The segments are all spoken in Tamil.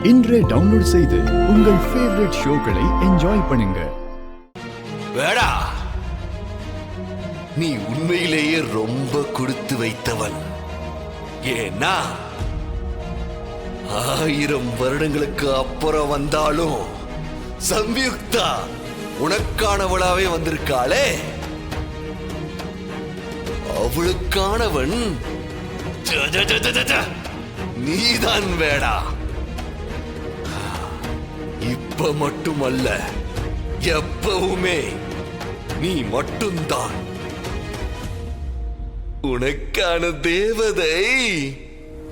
இன்றே டவுன்லோட் செய்து உங்கள் ஃபேவரட் ஷோக்களை என்ஜாய் பண்ணுங்க. வேடா, நீ உண்மையிலேயே ரொம்ப கொடுத்து வைத்தவன். ஏன்னா 1000 வருடங்களுக்கு அப்புறம் வந்தாலும் சம்யுக்தா உனக்கானவளாவே வந்திருக்காளே, அவளுக்கானவன் நீதான் வேடா. இப்ப மட்டுமல்ல, எப்பவுமே நீ மட்டும்தான். உனக்கான தேவதை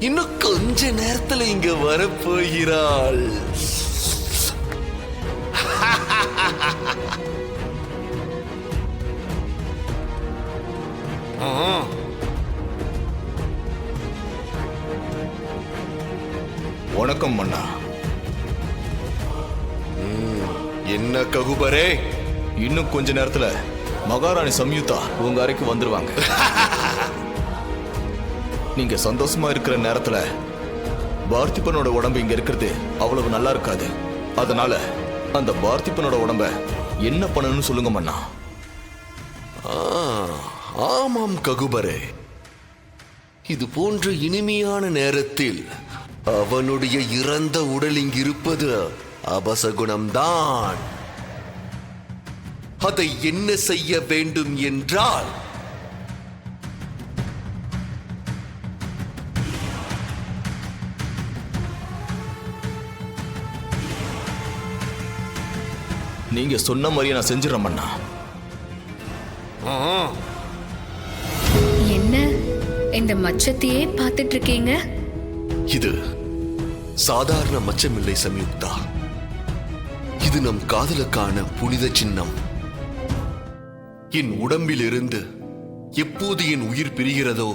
இன்னும் கொஞ்ச நேரத்துல இங்க வரப்போகிறாள். வணக்கம் மன்னா. என்ன ககுபரே, இன்னும் கொஞ்ச நேரத்துல மகாராணி சம்யுக்தா உங்க அறைக்கு வந்துருவாங்க. நீங்க சந்தோஷமா இருக்கிற நேரத்துல பார்த்திபனோட உடம்பு இங்க இருக்கிறது அவ்வளவு நல்லா இருக்காது. அதனால அந்த பார்த்திபனோட உடம்ப என்ன பண்ணணும்னு சொல்லுங்க மன்னா. ஆமாம் ககுபரே, இது போன்ற இனிமையான நேரத்தில் அவனுடைய இறந்த உடல் இங்கிருப்பது அபசகுணம்தான். அதை என்ன செய்ய வேண்டும் என்றால், நீங்க சொன்ன மாதிரியே நான் செஞ்சிடறேன் மன்னா. என்ன இந்த மச்சத்தையே பார்த்துட்டு இருக்கீங்க? இது சாதாரண மச்சமில்லை சம்யுக்தா, இது நம் காதலுக்கான புனித சின்னம். என் உடம்பில் இருந்து எப்போது என் உயிர் பிரிகிறதோ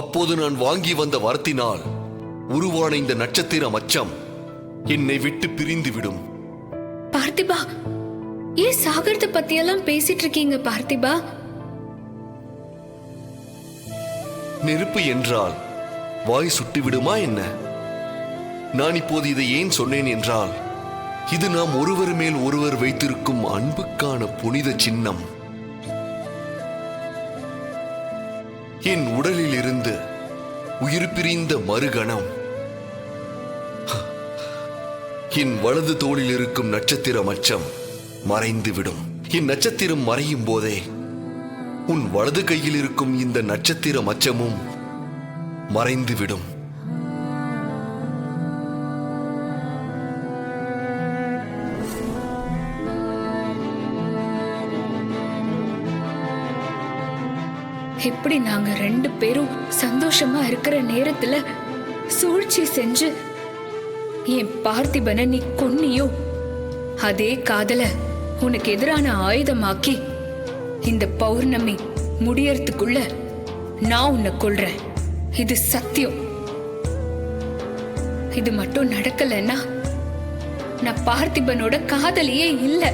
அப்போது நான் வாங்கி வந்த வரத்தினால் உருவான இந்த நட்சத்திர மச்சம் என்னை விட்டு பிரிந்து விடும். பார்த்திபா, ஏன் சாகரத்தை பத்தியெல்லாம் பேசிட்டு இருக்கீங்க பார்த்திபா? நெருப்பு என்றால் வாய் சுட்டு விடுமா என்ன? நான் இப்போது இதை ஏன் சொன்னேன் என்றால், இது நாம் ஒருவர் மேல் ஒருவர் வைத்திருக்கும் அன்புக்கான புனித சின்னம். என் உடலில் இருந்து உயிர் பிரிந்த மறுகணம் என் வலது தோளில் இருக்கும் நட்சத்திர மச்சம் மறைந்துவிடும். என் நட்சத்திரம் மறையும் போதே உன் வலது கையில் இருக்கும் இந்த நட்சத்திர மச்சமும் மறைந்துவிடும். எப்படி நாங்க 2 பேரும் சந்தோஷமா இருக்கிற நேரத்துல சூழ்ச்சி செஞ்சு என் பார்த்திபனை நீ கொன்னியோ, அதே காதல உனக்கு எதிரான ஆயுதமாக்கி இந்த பௌர்ணமி முடியறதுக்குள்ள நான் உன்னை கொல்றேன். இது சத்தியம். இது மட்டும் நடக்கலன்னா நான் பார்த்திபனோட காதலியே இல்லை.